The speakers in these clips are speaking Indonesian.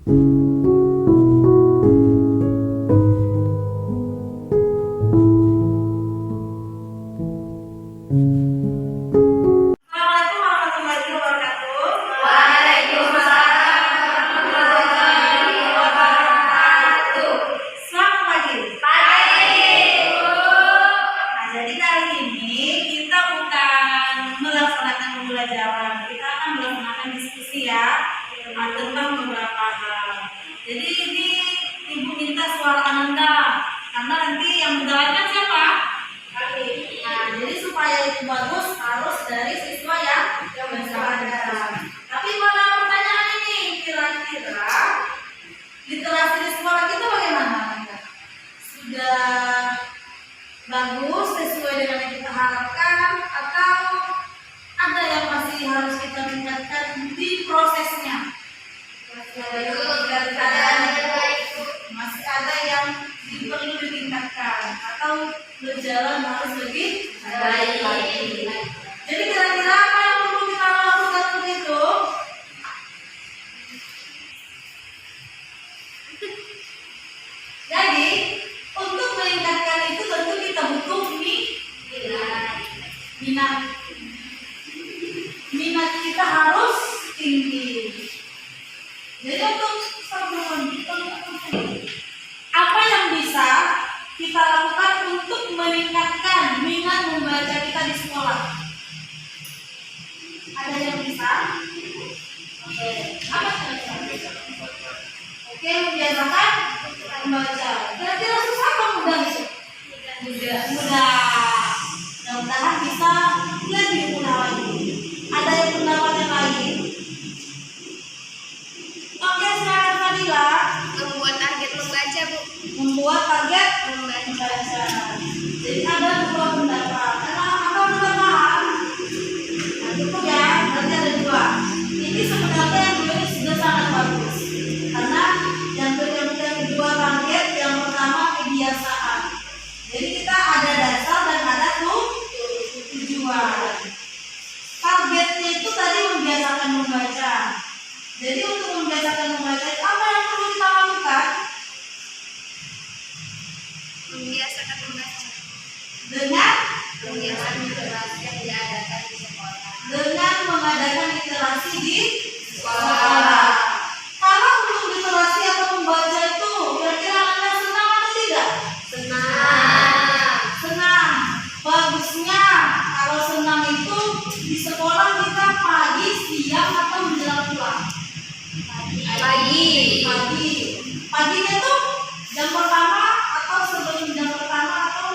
warahmatullahi wabarakatuh. Waalaikumsalam warahmatullahi wabarakatuh. Selamat pagi. Nah, jadi kali ini kita bukan melaksanakan pembelajaran, kita akan melaksanakan diskusi ya tentang beberapa hal. Jadi ini Ibu minta suara Ananda karena nanti yang mendengarkan siapa? Kami. Nah, jadi supaya itu bagus harus dari siswa yang mendengarkan. Tapi pada pertanyaan ini kira-kira literasi di sekolah kita bagaimana? Sudah bagus sesuai dengan yang kita harapkan atau ada yang masih harus kita tingkatkan di prosesnya? Masih ada yang perlu ditingkatkan atau berjalan harus lebih baik lagi. Jadi kira-kira apa yang perlu kita lakukan untuk itu? Jadi untuk meningkatkan itu tentu kita butuh minat kita harus tinggi. Jadi untuk apa yang bisa kita lakukan untuk meningkatkan minat membaca kita di sekolah? Ada yang bisa? Oke. Apa kira-kira? Oke, membiasakan membaca. Kira-kira susah atau mudah itu? Mudah. Mudah-mudahan bisa lebih mudah lagi. Ada yang pendapat yang lain? Oke, silakan Fadila. Membuat target membaca, Bu. Membuat target membaca. Jadi ada dua pendapat. Karena apa pendapat? Nah, cukup ya. Berarti ada dua. Ini sebenarnya yang dua ini sudah sangat bagus. Karena yang kedua target, yang pertama kebiasaan. Jadi kita ada dasar dan ada tujuan. Targetnya itu tadi membiasakan membaca. Jadi untuk membiasakan membaca apa yang perlu kita lakukan? Membiasakan membaca Dengan kegiatan literasi yang diadakan di sekolah. dengan mengadakan literasi di sekolah. Kalau untuk literasi atau membaca itu kira-kira Anda senang atau tidak? Senang. Bagusnya kalau senang itu di sekolah kita pagi, siang atau menjelang pulang? Pagi. Paginya tuh jam pertama atau sebelum jam pertama atau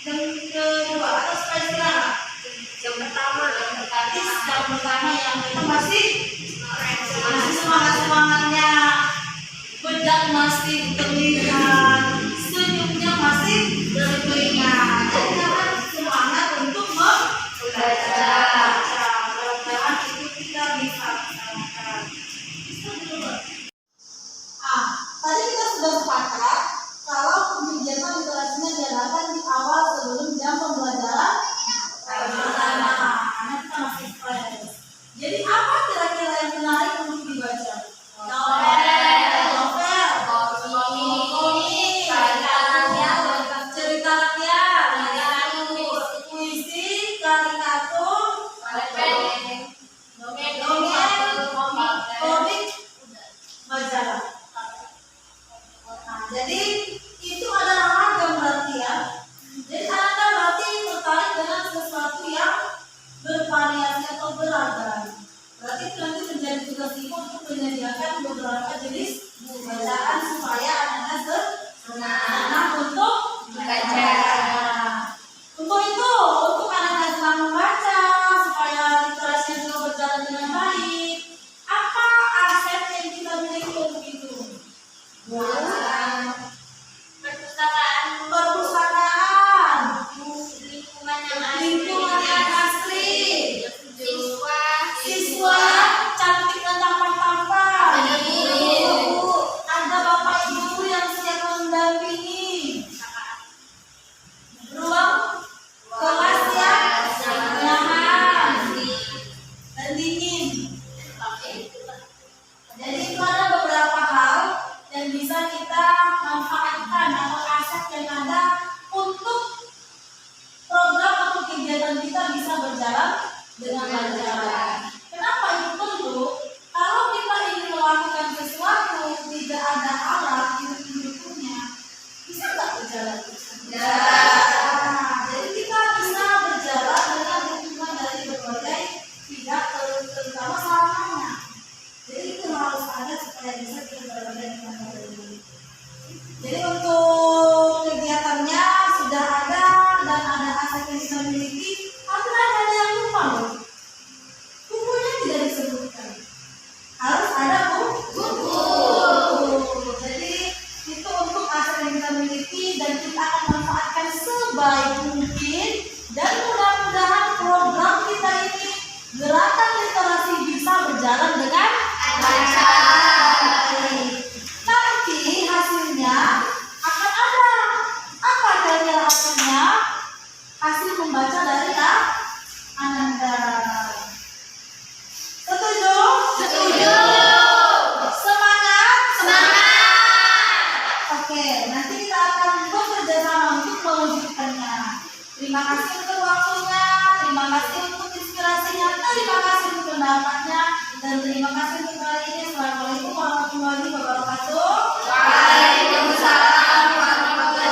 jam kedua atau setelah istirahat? Yang pertama. Berarti jam pertama yang kita masih semangat-semangatnya, bedak masih terlihat, senyumnya masih terlihat. Jadi jangan semangat untuk membaca. Mudah-mudahan itu kita bisa laksanakan. Tadi kita sudah sepakat kalau kegiatan literasinya diadakan di awal sebelum jam pembelajaran pertama. Karena kita masih fresh. Jadi apa kira-kira yang menarik untuk dibaca? Novel, komik, cerita rakyat, puisi, karikatur, dongeng, komik, majalah. Nah, jadi itu adalah ragam berarti ya. Jadi Anda berarti tertarik dengan sesuatu yang bervariasi atau beragam. Berarti itu nanti menjadi tugas ibu untuk menyediakan beberapa jenis bacaan supaya anak-anak senang untuk membaca. Untuk itu, untuk anak-anak senang membaca supaya literasinya juga berjalan dengan baik. Apa aset yang kita miliki untuk itu? Perpustakaan, lingkungan yang asri, siswa cantik dan tampan-tampan, ada bapak ibu yang siap mendampingi, Terima kasih untuk waktunya, terima kasih untuk inspirasinya, terima kasih untuk pendapatnya, dan terima kasih untuk hari ini. Assalamualaikum warahmatullahi wabarakatuh. Waalaikumsalam warahmatullahi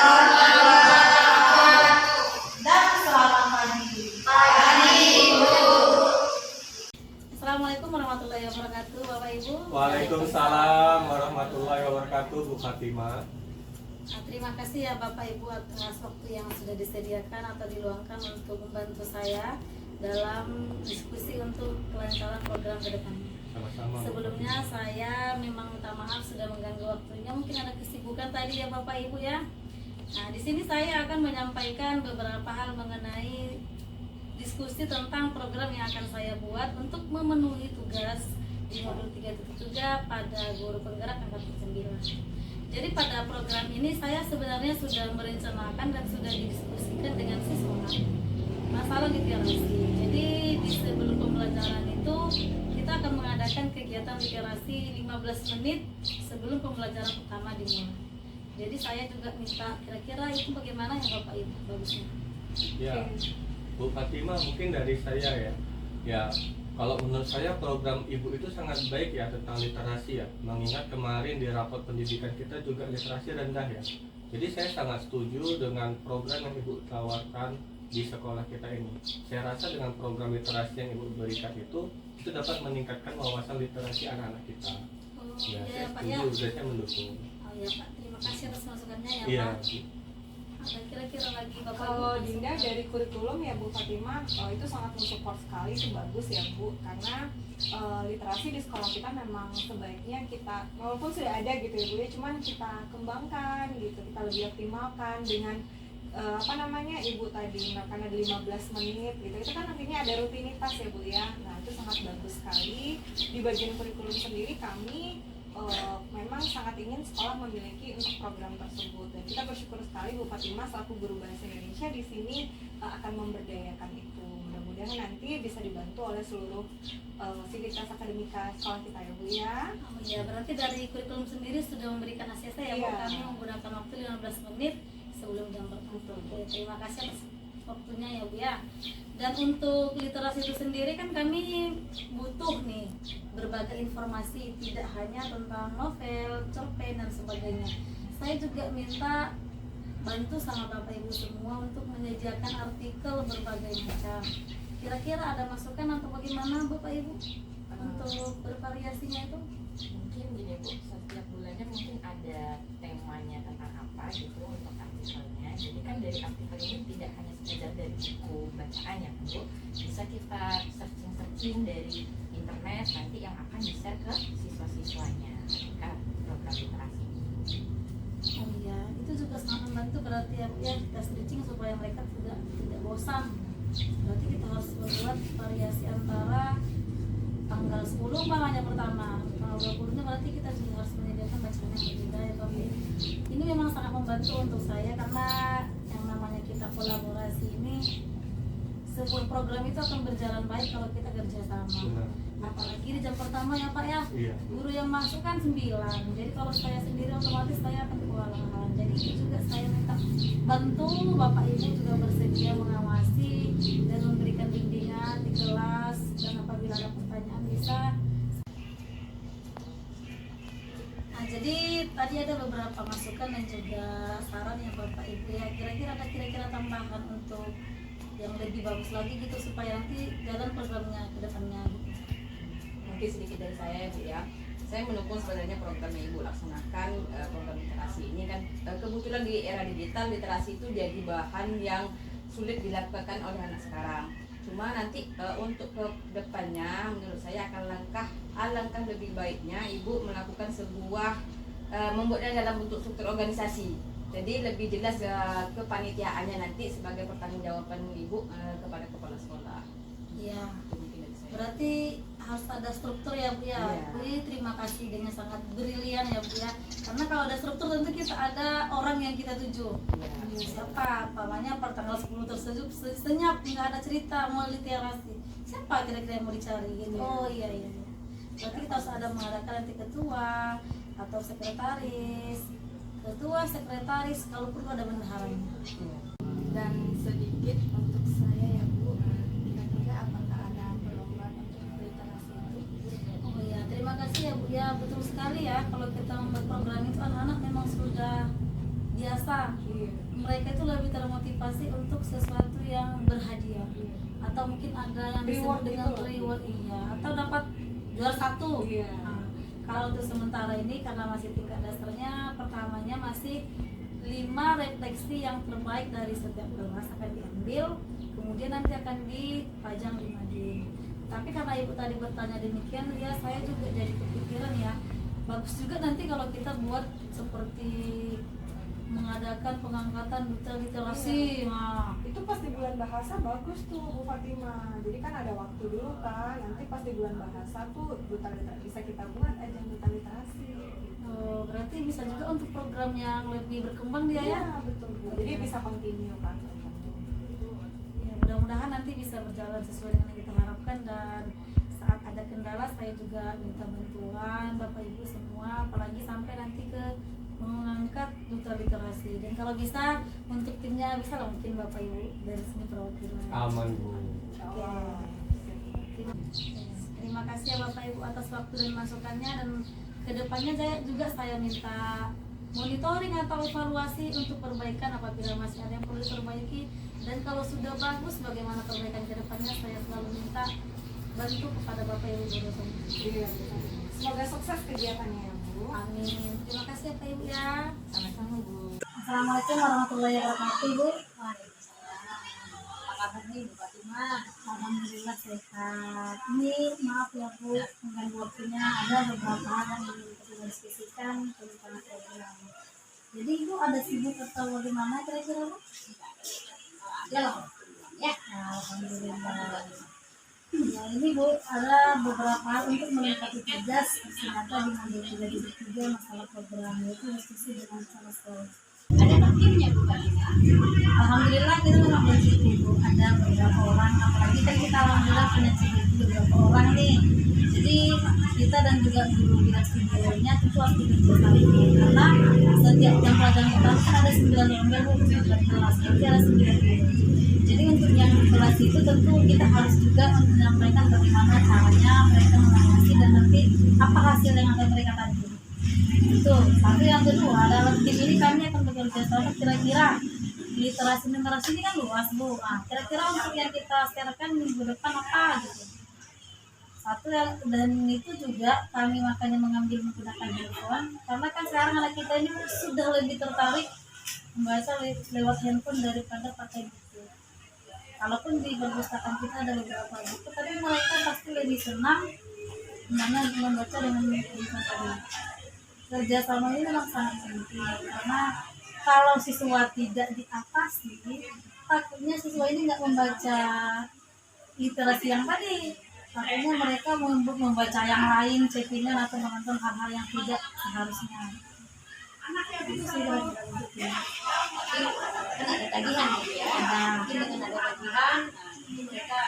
wabarakatuh. Dan selamat pagi. Pagi, Bu. Assalamualaikum warahmatullahi wabarakatuh, Bapak Ibu. Waalaikumsalam warahmatullahi wabarakatuh, Bu Fatimah. Terima kasih ya Bapak Ibu atas waktu yang sudah disediakan atau diluangkan untuk membantu saya dalam diskusi untuk kelancaran program ke depannya. Sama-sama. Sebelumnya saya memang minta maaf sudah mengganggu waktunya, mungkin ada kesibukan tadi ya Bapak Ibu ya. Nah, di sini saya akan menyampaikan beberapa hal mengenai diskusi tentang program yang akan saya buat untuk memenuhi tugas di modul 3.3 pada guru penggerak angkatan 9. Jadi pada program ini saya sebenarnya sudah merencanakan dan sudah didiskusikan dengan siswa masalah literasi. Jadi di sebelum pembelajaran itu kita akan mengadakan kegiatan literasi 15 menit sebelum pembelajaran pertama dimulai. Jadi saya juga minta kira-kira itu bagaimana ya Bapak Ibu bagusnya. Ya, Bu Fatimah, mungkin dari saya ya, kalau menurut saya program Ibu itu sangat baik ya tentang literasi ya. Mengingat kemarin di rapot pendidikan kita juga literasi rendah ya. Jadi saya sangat setuju dengan program yang Ibu tawarkan di sekolah kita ini. Saya rasa dengan program literasi yang Ibu berikan itu dapat meningkatkan wawasan literasi anak-anak kita. Oh, Ya, iya saya Pak ya. setuju, saya mendukung. Oh ya Pak, terima kasih atas masukannya ya Iya. Pak. Ada kira-kira lagi Bapak Kalau Ibu? Dinda dari kurikulum ya Bu Fatimah, itu sangat mensupport sekali, itu bagus ya Bu, karena literasi di sekolah kita memang sebaiknya kita, walaupun sudah ada gitu ya Bu ya, cuman kita kembangkan gitu, kita lebih optimalkan dengan Ibu tadi karena ada 15 menit gitu, itu kan nantinya ada rutinitas ya Bu ya. Nah itu sangat bagus sekali. Di bagian kurikulum sendiri kami memang sangat ingin sekolah memiliki untuk program tersebut, dan kita bersyukur sekali Bu Fatimah selaku guru bahasa Indonesia di sini akan memberdayakan itu. Mudah-mudahan nanti bisa dibantu oleh seluruh sivitas akademika sekolah kita ya Bu ya. Oh ya, berarti dari kurikulum sendiri sudah memberikan ACC ya Bu, Iya. kami menggunakan waktu 15 menit sebelum jam pertama. Oke, terima kasih atas waktunya ya Bu ya. Dan untuk literasi itu sendiri kan kami butuh nih berbagai informasi, tidak hanya tentang novel, cerpen dan sebagainya. Saya juga minta bantu sama Bapak Ibu semua untuk menyediakan artikel berbagai macam. Kira-kira ada masukan atau bagaimana Bapak Ibu untuk bervariasinya itu? Mungkin gini Bu, setiap bulannya mungkin ada temanya tentang apa gitu untuk artikelnya. Jadi kan dari artikel ini tidak hanya sekedar dari buku bacaan ya Bu, bisa kita searching dari internet nanti yang akan di-share ke siswa-siswanya ketika program literasi ini. Oh iya, itu juga sangat membantu berarti ya Bu ya, kita searching supaya mereka tidak bosan. Berarti kita harus membuat variasi antara tanggal 10 umpamanya pertama, tanggal 20 nya berarti kita juga harus menyediakan bacaan yang berbeda ya Pak. Ini memang sangat membantu untuk saya karena yang namanya kita kolaborasi ini, sebuah program itu akan berjalan baik kalau kita kerjasama. Benar. Apalagi di jam pertama ya Pak ya, Iya. guru yang masuk kan 9, jadi kalau saya sendiri otomatis saya akan kewalahan. Jadi itu juga saya minta bantu Bapak Ibu juga bersedia mengawasi dan memberikan bimbingan di kelas, dan apabila ada pertanyaan bisa. Nah, jadi tadi ada beberapa masukan dan juga saran ya Bapak Ibu ya. Kira-kira tambahan untuk yang lebih bagus lagi gitu supaya nanti jalan programnya ke depannya gitu. Mungkin sedikit dari saya ya Bu ya. Saya mendukung sebenarnya program yang Ibu laksanakan, program literasi ini kan kebetulan di era digital literasi itu jadi bahan yang sulit dilakukan oleh anak sekarang. Cuma nanti untuk ke depannya menurut saya akan alangkah lebih baiknya Ibu melakukan sebuah membuatnya dalam bentuk struktur organisasi. Jadi lebih jelas kepanitiaannya nanti sebagai pertanggungjawaban Ibu kepada kepala sekolah. Iya. Itu mungkin dari saya. Berarti harus ada struktur ya Bu ya. Iya. Bu, terima kasih dengan sangat brilian ya Bu ya. Karena kalau ada struktur tentu kita ada orang yang kita tuju. Iya. Siapa? Pamannya per tanggal 10 tersebut senyap nggak ada cerita mau literasi. Siapa kira-kira yang mau dicari gitu? Iya. Oh iya. Berarti kita harus ada mengadakan nanti ketua atau sekretaris. Ketua, sekretaris, kalau perlu ada bendaharanya. Iya. Dan sedikit untuk saya ya Bu, kira-kira apakah ada perlombaan untuk literasi itu? Oh ya, terima kasih ya Bu. Ya betul sekali ya, kalau kita membuat program itu anak-anak memang sudah biasa. Mereka itu lebih termotivasi untuk sesuatu yang berhadiah, atau mungkin ada yang disebut Reward dengan gitu. reward, iya, atau dapat juara satu. Iya. Nah, kalau untuk sementara ini karena masih tingkat dasarnya, pertamanya masih 5 refleksi yang terbaik dari setiap kelas akan diambil, kemudian nanti akan dipajang di mading. Tapi karena ibu tadi bertanya demikian, ya saya juga jadi kepikiran ya, bagus juga nanti kalau kita buat seperti mengadakan pengangkatan duta literasi. Nah, Itu pas di bulan bahasa bagus tuh Bu Fatima. Jadi kan ada waktu dulu kan, nanti pas di bulan bahasa tuh bisa kita buat ajang duta literasi. berarti bisa juga untuk program yang lebih berkembang dia ya. Iya betul Bu. Jadi bisa continue kan. Ya, mudah-mudahan nanti bisa berjalan sesuai dengan yang kita harapkan, dan saat ada kendala saya juga minta bantuan Bapak Ibu semua, apalagi sampai nanti ke mengangkat duta literasi. Dan kalau bisa untuk timnya bisa lah mungkin Bapak Ibu dari sini perwakilan. Aman Bu. Terima kasih ya Bapak Ibu atas waktu dan masukannya, dan kedepannya saya minta monitoring atau evaluasi untuk perbaikan apabila masih ada yang perlu diperbaiki, dan kalau sudah bagus bagaimana perbaikan kedepannya saya selalu minta bantu kepada Bapak Ibu guru. Iya. Semoga sukses kegiatannya ya Bu. Amin. Terima kasih ya Pak Ibu ya. Sama-sama Bu. Assalamualaikum warahmatullahi wabarakatuh Ibu. Apa kabar nih Bu Fatima? Alhamdulillah sehat. Ini maaf ya Bu, mengganggu waktunya, ada beberapa hal yang ingin kita diskusikan tentang program. Jadi Ibu ada sibuk atau bagaimana kira-kira Bu? Ya loh. Ya. Alhamdulillah. Ya ini Bu, ada beberapa hal untuk melengkapi tugas ternyata di modul 3 masalah program, yaitu diskusi dengan salah sekolah. Ada timnya Bu Fatima. Alhamdulillah kita memang bersyukur Bu, ada beberapa orang, apalagi kan kita alhamdulillah punya CGT beberapa orang nih. Jadi kita dan juga guru bidang studinya tentu harus bekerjasama karena setiap jam pelajaran kita kan ada 9 lomba Bu, 9 kelas, jadi ada 9 guru. Jadi untuk yang kelas itu tentu kita harus juga menyampaikan bagaimana caranya mereka mengawasi dan nanti apa hasil yang akan mereka tampilkan. Itu satu. Yang kedua, dalam tim ini kami akan bekerja sama, kira-kira literasi numerasi ini kan luas Bu. Nah, kira-kira untuk yang kita share-kan minggu depan apa gitu. Satu dan itu juga kami makanya mengambil menggunakan handphone karena kan sekarang anak kita ini sudah lebih tertarik membaca lewat handphone daripada pakai buku. Kalaupun di perpustakaan kita ada beberapa buku, tapi mereka pasti lebih senang mana membaca dengan handphone tadi. Kerjasama ini memang sangat penting karena kalau siswa tidak diatasi, takutnya siswa ini nggak membaca literasi yang tadi. Takutnya mereka membaca yang lain, chattingan atau menonton hal-hal yang tidak seharusnya. Itu sih kalau kita untuk ya. Kan ada tagihan gitu ya. Mungkin dengan ada tagihan, mereka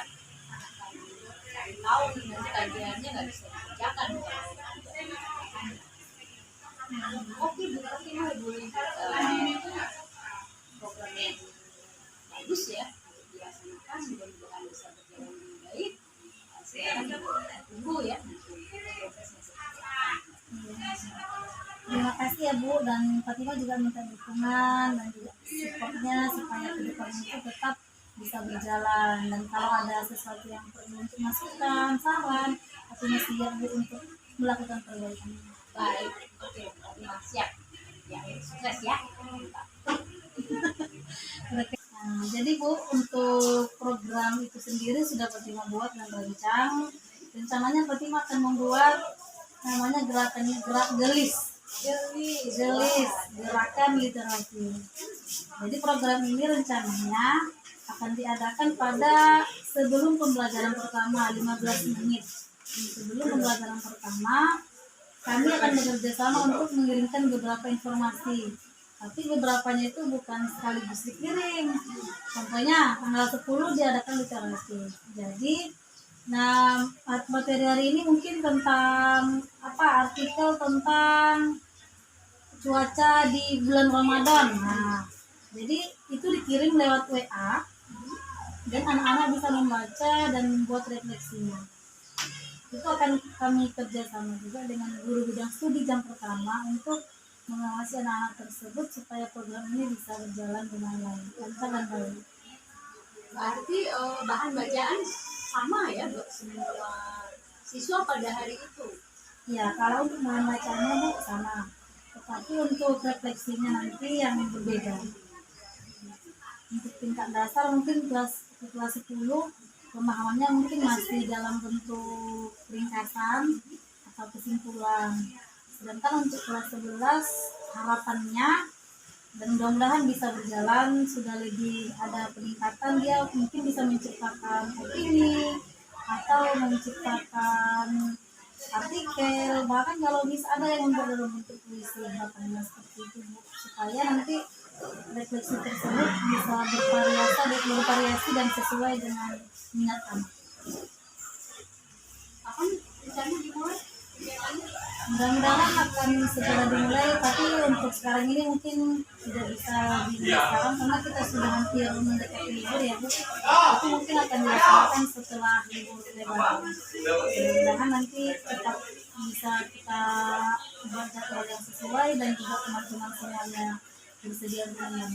cari tahu nih nanti tagihannya nggak bisa dikerjakan. Oke Bu Fatima, Ibu lihat program yang bagus ya dilaksanakan, mudah-mudahan bisa berjalan dengan baik. Saya tunggu ya prosesnya seperti apa. Terima kasih ya Bu, dan Fatima juga minta dukungan dan juga supportnya supaya kedepannya itu tetap bisa berjalan, dan kalau ada sesuatu yang perlu untuk masukan, saran, Fatima siap Bu untuk melakukan perbaikan. Baik, oke, Fatima siap. Ya, sukses ya. Nah, jadi Bu, untuk program itu sendiri sudah Fatima buat dan rancang. Rencananya Fatima akan membuat namanya gerak gelis, gerakan literasi. Jadi program ini rencananya akan diadakan pada sebelum pembelajaran pertama 15 menit. Sebelum pembelajaran pertama, kami akan bekerja sama untuk mengirimkan beberapa informasi. Tapi beberapanya itu bukan sekaligus dikirim. Contohnya tanggal 10 diadakan literasi. Jadi, materi hari ini mungkin tentang artikel tentang cuaca di bulan Ramadan. Nah, Jadi itu dikirim lewat WA dan anak-anak bisa membaca dan membuat refleksinya. Itu akan kami kerjasama juga dengan guru bidang studi jam pertama untuk mengawasi anak-anak tersebut supaya program ini bisa berjalan dengan lancar dan baik. Berarti bahan bacaan sama ya buat semua siswa pada hari itu. Ya, kalau untuk bahan bacaannya Bu sama, tetapi untuk refleksinya nanti yang berbeda. Untuk tingkat dasar mungkin kelas 10 pemahamannya mungkin masih dalam bentuk ringkasan atau kesimpulan. Sedangkan untuk kelas 11 harapannya dan mudah-mudahan bisa berjalan, sudah lebih ada peningkatan, dia mungkin bisa menciptakan opini atau menciptakan artikel, bahkan kalau bisa ada yang membuat dalam bentuk puisi, harapannya seperti itu Bu, supaya nanti refleksi tersebut bisa bervariasi dan sesuai dengan minat anak. Kapan rencana dimulai? Mudah-mudahan akan segera dimulai, tapi untuk sekarang ini mungkin tidak bisa dimulai sekarang karena kita sudah hampir mendekati libur ya Bu. Itu mungkin akan dilaksanakan setelah libur lebaran. Mudah-mudahan nanti tetap bisa kita buat jadwal yang sesuai dan juga teman-teman semuanya bersedia dengan yang